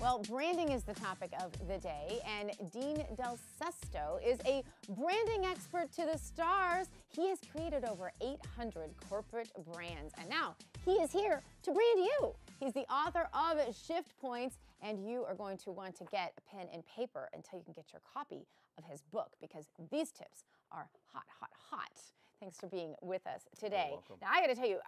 Well, branding is the topic of the day, and Dean Del Sesto is a branding expert to the stars. He has created over 800 corporate brands, and now he is here to brand you. He's the author of Shift Points, and you are going to want to get a pen and paper until you can get your copy of his book, because these tips are hot, hot, hot. Thanks for being with us today. You're welcome. Now, I got to tell you,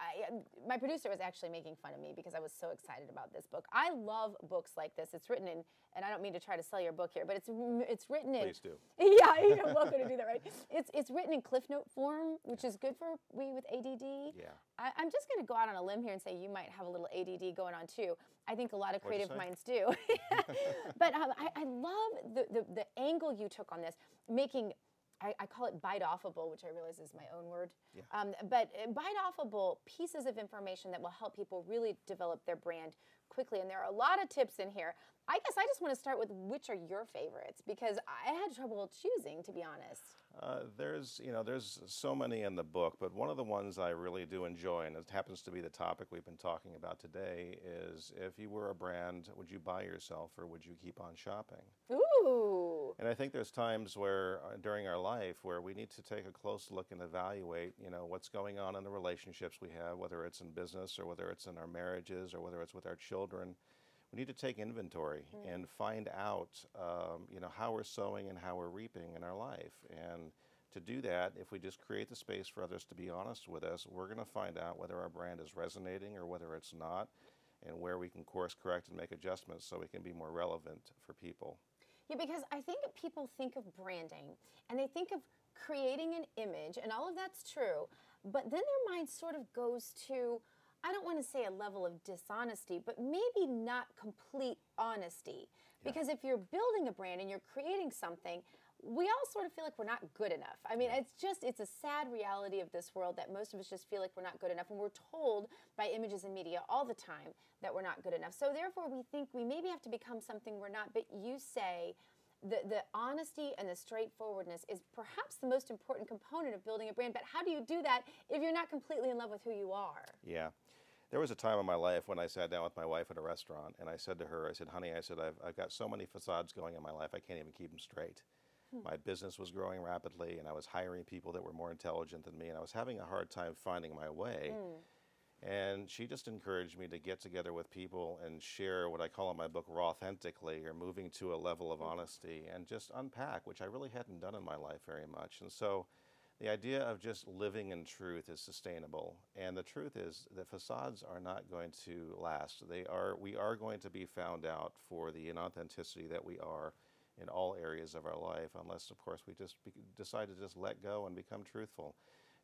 my producer was actually making fun of me because I was so excited about this book. I love books like this. It's written in, and I don't mean to try to sell your book here, but it's written in. Please do. Yeah, you're welcome to do that, right? It's written in Cliff Note form, which is good for we with ADD. Yeah. I'm just going to go out on a limb here and say you might have a little ADD going on too. I think a lot of creative minds do. But I love the angle you took on this, making, I call it bite-offable, which I realize is my own word. Yeah. But bite-offable pieces of information that will help people really develop their brand quickly. And there are a lot of tips in here. I guess I just want to start with which are your favorites, because I had trouble choosing, to be honest. There's so many in the book, but one of the ones I really do enjoy, and it happens to be the topic we've been talking about today, is if you were a brand, would you buy yourself or would you keep on shopping? Ooh. And I think there's times where during our life where we need to take a close look and evaluate, what's going on in the relationships we have, whether it's in business or whether it's in our marriages or whether it's with our children. We need to take inventory and find out, how we're sowing and how we're reaping in our life. And to do that, if we just create the space for others to be honest with us, we're going to find out whether our brand is resonating or whether it's not, and where we can course correct and make adjustments so we can be more relevant for people. Yeah, because I think people think of branding and they think of creating an image, and all of that's true, but then their mind sort of goes to, I don't want to say a level of dishonesty, but maybe not complete honesty. Yeah. Because if you're building a brand and you're creating something, we all sort of feel like we're not good enough. I mean, it's a sad reality of this world that most of us just feel like we're not good enough. And we're told by images and media all the time that we're not good enough. So therefore, we think we maybe have to become something we're not. But you say the honesty and the straightforwardness is perhaps the most important component of building a brand. But how do you do that if you're not completely in love with who you are? Yeah. There was a time in my life when I sat down with my wife at a restaurant and I said to her, I said, honey, I've got so many facades going in my life, I can't even keep them straight. My business was growing rapidly and I was hiring people that were more intelligent than me, and I was having a hard time finding my way. And she just encouraged me to get together with people and share what I call in my book raw authentically, or moving to a level of honesty, and just unpack, which I really hadn't done in my life very much. And so the idea of just living in truth is sustainable. And the truth is that facades are not going to last. We are going to be found out for the inauthenticity that we are in all areas of our life, unless, of course, we just decide to just let go and become truthful.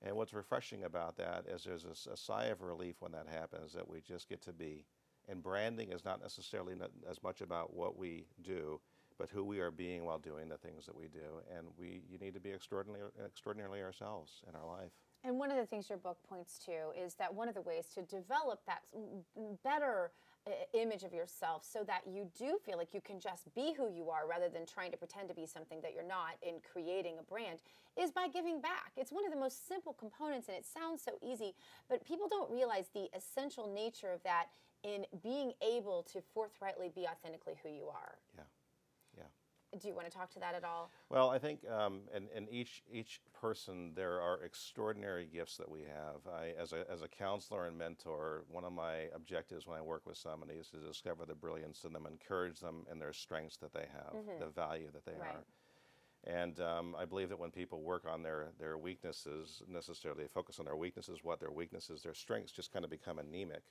And what's refreshing about that is there's a sigh of relief when that happens, that we just get to be. And branding is not necessarily as much about what we do, but who we are being while doing the things that we do. And you need to be extraordinarily ourselves in our life. And one of the things your book points to is that one of the ways to develop that better image of yourself, so that you do feel like you can just be who you are rather than trying to pretend to be something that you're not in creating a brand, is by giving back. It's one of the most simple components, and it sounds so easy, but people don't realize the essential nature of that in being able to forthrightly be authentically who you are. Yeah. Yeah. Do you want to talk to that at all? Well, I think in each person there are extraordinary gifts that we have. As a counselor and mentor, one of my objectives when I work with somebody is to discover the brilliance in them, encourage them in their strengths that they have, the value that they are. And I believe that when people work on their weaknesses, they focus on their weaknesses, their strengths just kind of become anemic.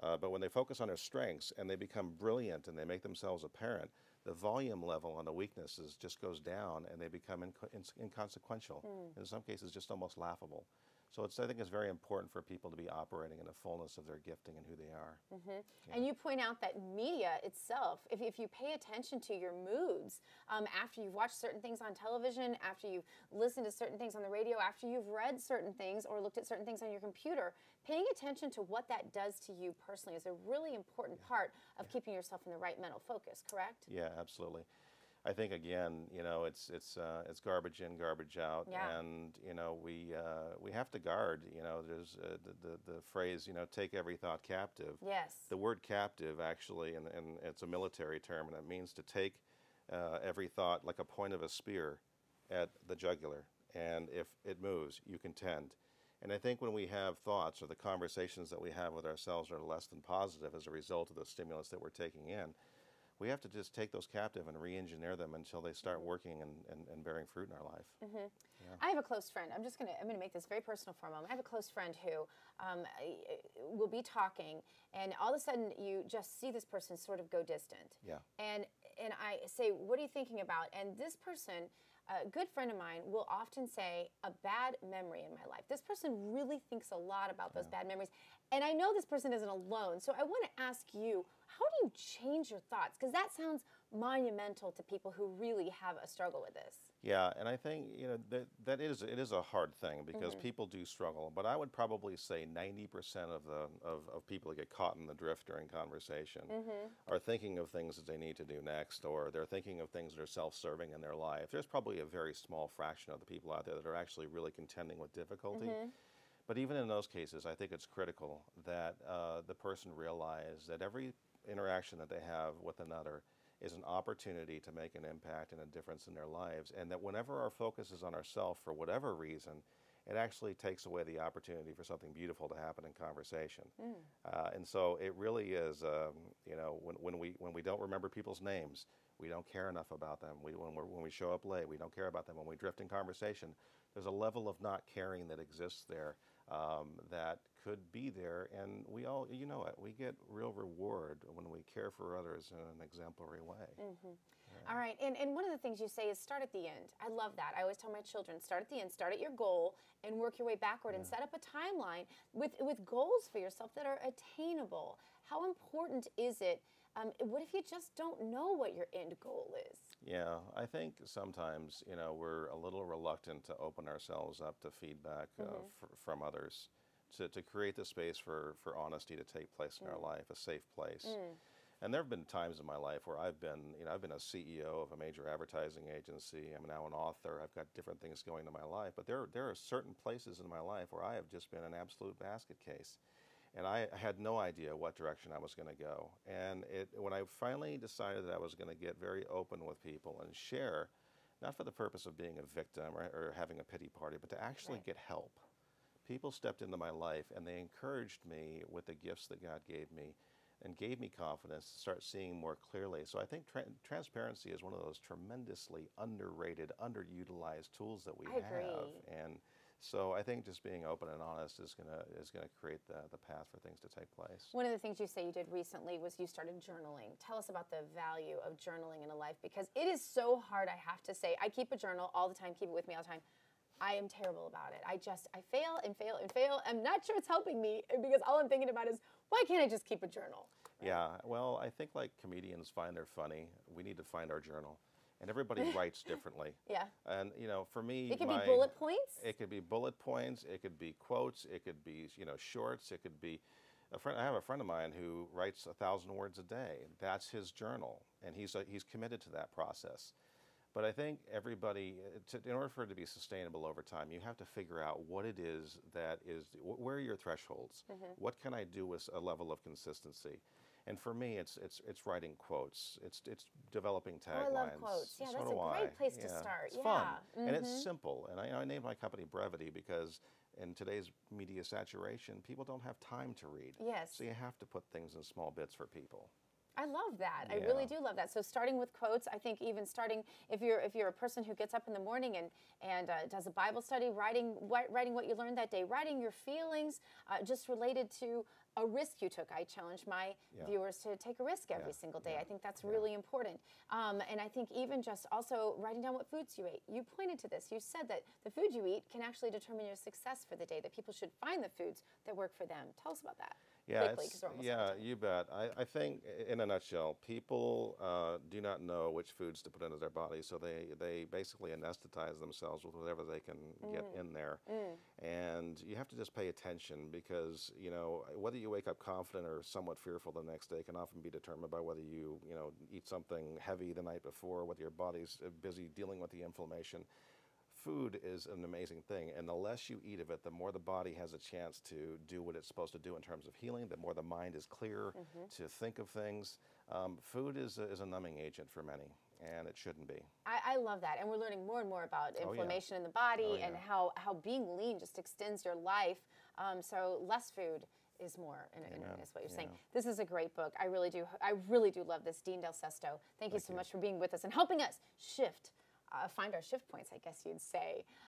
But when they focus on their strengths and they become brilliant and they make themselves apparent, the volume level on the weaknesses just goes down and they become inconsequential. In some cases, just almost laughable. So I think it's very important for people to be operating in the fullness of their gifting and who they are. Yeah. And you point out that media itself, if you pay attention to your moods, after you've watched certain things on television, after you've listened to certain things on the radio, after you've read certain things or looked at certain things on your computer, paying attention to what that does to you personally is a really important part of keeping yourself in the right mental focus, correct? Yeah, absolutely. I think again, it's garbage in, garbage out, Yeah. and we have to guard. There's the phrase, take every thought captive. Yes. The word captive actually, and it's a military term, and it means to take every thought like a point of a spear at the jugular, and if it moves, you contend. And I think when we have thoughts or the conversations that we have with ourselves are less than positive as a result of the stimulus that we're taking in, we have to just take those captive and re-engineer them until they start working and bearing fruit in our life. Mm-hmm. Yeah. I have a close friend. I'm gonna make this very personal for a moment. I have a close friend who will be talking, and all of a sudden you just see this person sort of go distant. Yeah. And I say, "What are you thinking about?" And this person, a good friend of mine, will often say, "A bad memory in my life." This person really thinks a lot about those bad memories. And I know this person isn't alone. So I want to ask you, how do you change your thoughts? Because that sounds monumental to people who really have a struggle with this. Yeah, and I think that it is a hard thing because people do struggle. But I would probably say 90% of people that get caught in the drift during conversation are thinking of things that they need to do next, or they're thinking of things that are self-serving in their life. There's probably a very small fraction of the people out there that are actually really contending with difficulty. But even in those cases, I think it's critical that the person realize that every interaction that they have with another is an opportunity to make an impact and a difference in their lives, and that whenever our focus is on ourselves for whatever reason, it actually takes away the opportunity for something beautiful to happen in conversation. And so it really is, when we don't remember people's names, we don't care enough about them. When we show up late, we don't care about them. When we drift in conversation, there's a level of not caring that exists there that could be there, and we all, we get real reward when we care for others in an exemplary way. All right, and one of the things you say is start at the end. I love that. I always tell my children, start at the end, start at your goal, and work your way backward, and set up a timeline with goals for yourself that are attainable. How important is it? What if you just don't know what your end goal is? Yeah, I think sometimes, we're a little reluctant to open ourselves up to feedback from others, to create the space for honesty to take place in our life, a safe place. And there have been times in my life where I've been a CEO of a major advertising agency. I'm now an author. I've got different things going in my life. But there are certain places in my life where I have just been an absolute basket case. And I had no idea what direction I was going to go. And when I finally decided that I was going to get very open with people and share, not for the purpose of being a victim or having a pity party, but to actually get help. People stepped into my life and they encouraged me with the gifts that God gave me and gave me confidence to start seeing more clearly. So I think transparency is one of those tremendously underrated, underutilized tools that we have. And so I think just being open and honest is gonna create the path for things to take place. One of the things you say you did recently was you started journaling. Tell us about the value of journaling in a life, because it is so hard, I have to say. I keep a journal all the time, keep it with me all the time. I am terrible about it. I fail and fail and fail. I'm not sure it's helping me, because all I'm thinking about is, why can't I just keep a journal? Right? Yeah, well, I think like comedians find they're funny, we need to find our journal. And everybody writes differently. Yeah. And for me, it could be bullet points. It could be bullet points. It could be quotes. It could be shorts. It could be I have a friend of mine who writes 1,000 words a day. That's his journal, and he's committed to that process. But I think everybody, in order for it to be sustainable over time, you have to figure out what it is where are your thresholds? What can I do with a level of consistency? And for me, it's writing quotes. It's developing taglines. Oh, I love quotes. Yeah, so that's do a great place to start. It's fun, and it's simple. And I named my company Brevity because in today's media saturation, people don't have time to read. Yes. So you have to put things in small bits for people. I love that. Yeah. I really do love that. So starting with quotes, I think even starting, if you're a person who gets up in the morning and does a Bible study, writing what you learned that day, writing your feelings, just related to a risk you took. I challenge my viewers to take a risk every single day. I think that's really important. And I think even just also writing down what foods you ate. You pointed to this. You said that the food you eat can actually determine your success for the day, that people should find the foods that work for them. Tell us about that. Yeah, quickly because we're almost out of yeah, time. you bet. I think, in a nutshell, people do not know which foods to put into their body, so they basically anesthetize themselves with whatever they can get in there. And you have to just pay attention because, whether you wake up confident or somewhat fearful the next day can often be determined by whether you eat something heavy the night before, whether your body's busy dealing with the inflammation. Food is an amazing thing, and the less you eat of it, the more the body has a chance to do what it's supposed to do in terms of healing, the more the mind is clear to think of things. Food is a numbing agent for many, and it shouldn't be. I love that. And we're learning more and more about Oh, yeah. inflammation in the body Oh, yeah. and how being lean just extends your life. So less food is more, is what you're saying. This is a great book. I really do love this. Dean Del Sesto, thank you so much for being with us and helping us find our shift points, I guess you'd say.